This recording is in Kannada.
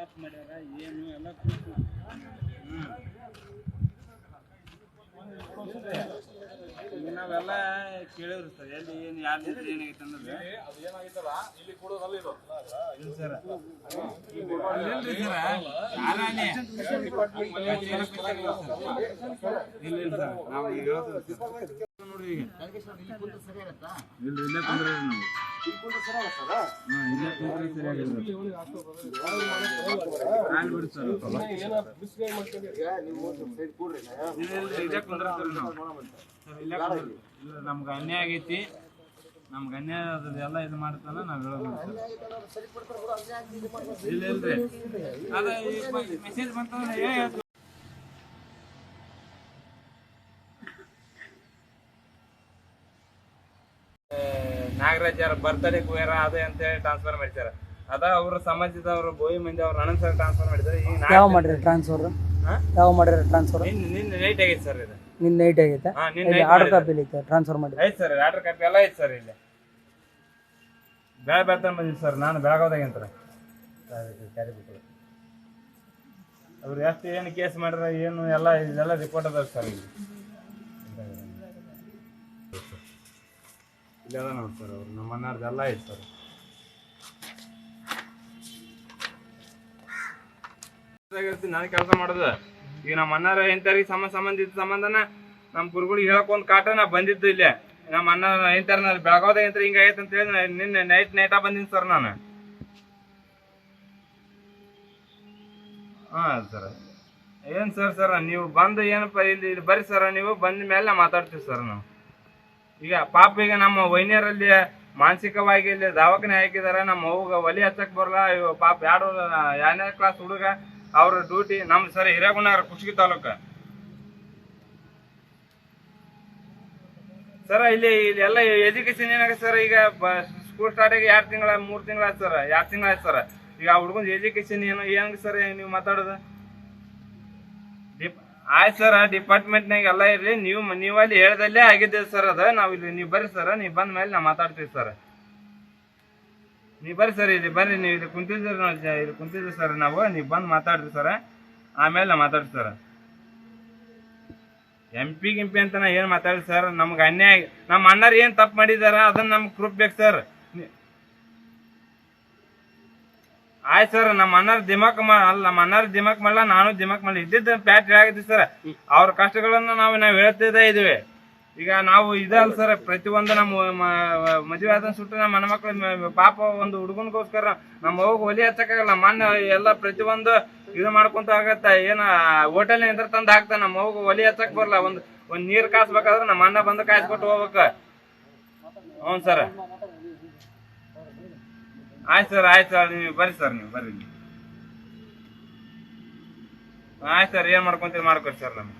ತಪ್ಪು ಮಾಡ್ಯಾರ ಏನು ಎಲ್ಲ ಕೂತು ಈಗ ನಾವೆಲ್ಲ ಕೇಳಿವ್ರಿ ಸರ್ ಎಲ್ಲಿ ಏನು ಯಾರು ಏನಾಗೈತೆ ಅನ್ನೋದು ಏನಾಗಿತ್ತಲ್ಲ ಇಲ್ಲಿ ಕೊಡೋದಲ್ಲ ಇದು ಇಲ್ಲ ಸರ್ ಇಲ್ಲ ಸರ್ ನಾವು ಈಗ ನೋಡ್ರಿ ಈಗ ಇಲ್ಲೇ ಕುಂದ್ರೆ ನಾವು ಇಲ್ಲೇ ಕುಂದ್ರೆ ಸರಿಯಾಗಿಲ್ಲ ಬಿಡಿ ಸರ್ ಇಲ್ಲೇ ಕುಂದ್ರತ್ತೀರಿ ನಾವು ಇಲ್ಲ ನಮ್ಗೆ ಅನ್ಯಾಯ ಆಗೈತಿ ನಮ್ಗೆ ಅನ್ಯಾಯ ಎಲ್ಲ ಇದು ಮಾಡ್ತಾನ ನಾವು ಹೇಳೋದು ಇಲ್ಲ ಇಲ್ರಿ ಅದ ಮೆಸೇಜ್ ಬಂತಂದ್ರೆ ಏನು ನಾಗರಾಜ್ ಅವ್ರ ಬರ್ತಡೇ ಕುಯರ ಅದೇ ಅಂತ ಹೇಳಿ ಟ್ರಾನ್ಸ್ಫರ್ ಮಾಡಿದ್ದಾರೆ ಅದ ಅವ್ರ ಸಮಾಜದವ್ರು ಬೋಯಿ ಮಂದಿ ಅವ್ರ ಅನಂತ ಸರ್ ಟ್ರಾನ್ಸ್ಫರ್ ಮಾಡಿದ್ದಾರೆ ಈಗ ಯಾವ ಮಾಡಿರಿ ಟ್ರಾನ್ಸ್ಫರ್ ಯಾವ ಮಾಡಿರಿ ಟ್ರಾನ್ಸ್ಫರ್ ನಿನ್ನೆ ನೈಟ್ ಆಗೈತೆ ಸರ್ ಇದು ನಿನ್ನ ನೈಟ್ ಆಗೈತೆ ಆರ್ಡರ್ ಕಾಪಿ ಐತೆ ಟ್ರಾನ್ಸ್ಫರ್ ಮಾಡಿ ಐತೆ ಸರ್ ಆರ್ಡರ್ ಕಾಪಿ ಎಲ್ಲ ಐತೆ ಸರ್ ಇಲ್ಲಿ ಬೆಳತಾನ ಬಂದಿದ್ದು ಸರ್ ನಾನು ಬೆಳಗಾವ್ದಾಗಂತಾರೆ ಅವ್ರು ಎಷ್ಟು ಏನು ಕೇಸ್ ಮಾಡ್ರ ಏನು ಎಲ್ಲ ಇದೆಲ್ಲ ರಿಪೋರ್ಟ್ ಅದಾವ ಸರ್ ಇಲ್ಲಿ ಇಲ್ಲದ ನೋಡಿ ಸರ್ ಅವ್ರು ನಮ್ಮ ಅಣ್ಣಾರ್ದೆಲ್ಲ ಐತೆ ಸರ್ ನಾನು ಕೆಲಸ ಮಾಡೋದು ಈಗ ನಮ್ಮ ಅಣ್ಣಾರ ಇಂಥವ್ರಿಗೆ ಸಂಬಂಧಿತ ಸಂಬಂಧನ ನಮ್ಮ ಗುರುಗಳಿಗೆ ಹೇಳಕ್ ಒಂದು ಕಾಟ ನಾ ಬಂದಿದ್ದು ಇಲ್ಲೇ ನಮ್ಮ ಅಣ್ಣ ಇಂಥವ್ರ ಬೆಳಗಾವ್ದಾಗ ಇಂಥ ಹಿಂಗಾಗೈತೆ ಅಂತ ಹೇಳಿ ನಿನ್ನೆ ನೈಟಾ ಬಂದಿನಿ ಸರ್ ನಾನು ಹಾಂ ಸರ್ ಏನು ಸರ್ ನೀವು ಬಂದು ಏನಪ್ಪ ಇಲ್ಲಿ ಬರ್ರಿ ಸರ್ ನೀವು ಬಂದ ಮೇಲೆ ಮಾತಾಡ್ತೀವಿ ಸರ್ ನಾವು ಈಗ ಪಾಪ ಈಗ ನಮ್ಮ ವೈನ್ಯರಲ್ಲಿ ಮಾನಸಿಕವಾಗಿ ಇಲ್ಲಿ ದವಾಖಾನೆ ಹಾಕಿದಾರೆ ನಮ್ಮ ಅವ್ಗ ಒಲಿ ಹಚ್ಚಕ್ ಬರಲ್ಲ ಪಾಪ ಎರಡನೇ ಕ್ಲಾಸ್ ಹುಡುಗ ಅವ್ರ ಡ್ಯೂಟಿ ನಮ್ದು ಸರ್ ಹಿರೇಗುಣಾರ ಕುಷ್ಟಗಿ ತಾಲೂಕು ಸರ್ ಇಲ್ಲಿ ಎಲ್ಲ ಎಜುಕೇಶನ್ ಏನಾಗುತ್ತೆ ಸರ್ ಈಗ ಸ್ಕೂಲ್ ಸ್ಟಾರ್ಟ್ ಆಗಿ 2 ತಿಂಗಳ 3 ತಿಂಗಳ ಆಯ್ತು ಸರ್ 2 ತಿಂಗಳ ಆಯ್ತು ಸರ್ ಈಗ ಆ ಹುಡುಗನ ಎಜುಕೇಶನ್ ಏನು ಸರ್ ನೀವು ಮಾತಾಡೋದು ಆಯ್ತು ಸರ್ ಡಿಪಾರ್ಟ್ಮೆಂಟ್ನಾಗ ಎಲ್ಲ ಇರಲಿ ನೀವು ಅಲ್ಲಿ ಹೇಳ್ದಲ್ಲೇ ಆಗಿದ್ದೇವೆ ಸರ್ ಅದು ನಾವು ಇಲ್ಲಿ ನೀವು ಬರ್ರಿ ಸರ್ ನೀವು ಬಂದ ಮೇಲೆ ನಾವು ಮಾತಾಡ್ತೀವಿ ಸರ್ ನೀವು ಬರ್ರಿ ಸರ್ ಇಲ್ಲಿ ಬರ್ರಿ ನೀವು ಇಲ್ಲಿ ಕುಂತಿದ್ರಿ ಸರ್ ನಾವು ನೀವು ಬಂದು ಮಾತಾಡ್ರಿ ಸರ್ ಆಮೇಲೆ ನಾವು ಮಾತಾಡ್ತೀವಿ ಸರ್ MP ಅಂತ ನಾ ಏನು ಮಾತಾಡಿ ಸರ್ ನಮ್ಗೆ ಅನ್ಯಾಯ ನಮ್ಮ ಅಣ್ಣಾರು ಏನು ತಪ್ಪು ಮಾಡಿದಾರ ಅದನ್ನ ನಮ್ಗೆ ಪ್ರೂಫ್ ಬೇಕು ಸರ್ ಆಯ್ತು ಸರ್ ನಮ್ಮ ಅಣ್ಣಾರ ನಮ್ಮ ಅಣ್ಣಾರ ದಿಮಾಕ್ ಮಾಡಲ್ಲ ನಾನು ದಿಮಾಕ್ ಮಾಡಲ್ಲ ಇದ್ದಿದ್ದು ಪ್ಯಾಟ್ ಹೇಳಾಗಿದ್ವಿ ಸರ್ ಅವ್ರ ಕಷ್ಟಗಳನ್ನ ನಾವು ಹೇಳ್ತಿದ್ದೇ ಇದೀವಿ ಈಗ ನಾವು ಇದಲ್ಲ ಸರ್ ಪ್ರತಿಯೊಂದು ನಮ್ಮ ಮದುವೆ ಆದ ಸುಟ್ಟು ನಮ್ಮ ಹೆಣ್ಮಕ್ಳು ಪಾಪ ಒಂದು ಹುಡುಗನ್ಗೋಸ್ಕರ ನಮ್ಮ ಹೋಗಿ ಒಲಿ ಹಚ್ಚಕ್ಕಾಗಲ್ಲ ನಮ್ಮ ಅಣ್ಣ ಎಲ್ಲ ಪ್ರತಿಯೊಂದು ಇದು ಮಾಡ್ಕೊಂತ ಆಗತ್ತ ಏನ ಹೋಟೆಲ್ ನಿಂದ್ರ ತಂದು ಹಾಕ್ತಾನ ನಮ್ಮ ಹೋಗಿ ಒಲಿ ಹಚ್ಚಕ್ ಬರಲ್ಲ ಒಂದ್ ನೀರ್ ಕಾಸ್ಬೇಕಾದ್ರೆ ನಮ್ಮ ಅಣ್ಣ ಬಂದು ಕಾಯಿಸ್ಕೊಟ್ಟು ಹೋಗ್ಬೇಕ ಹ್ಞೂ ಸರ್ ಆಯ್ತು ಸರ್ ನೀವು ಬರ್ರಿ ಸರ್ ನೀವು ಬರ್ರಿ ಆಯ್ತು ಸರ್ ಏನ್ ಮಾಡ್ಕೊಂತೀರಿ ಮಾಡ್ಕೊರಿ ಸರ್ ನಮ್ಗೆ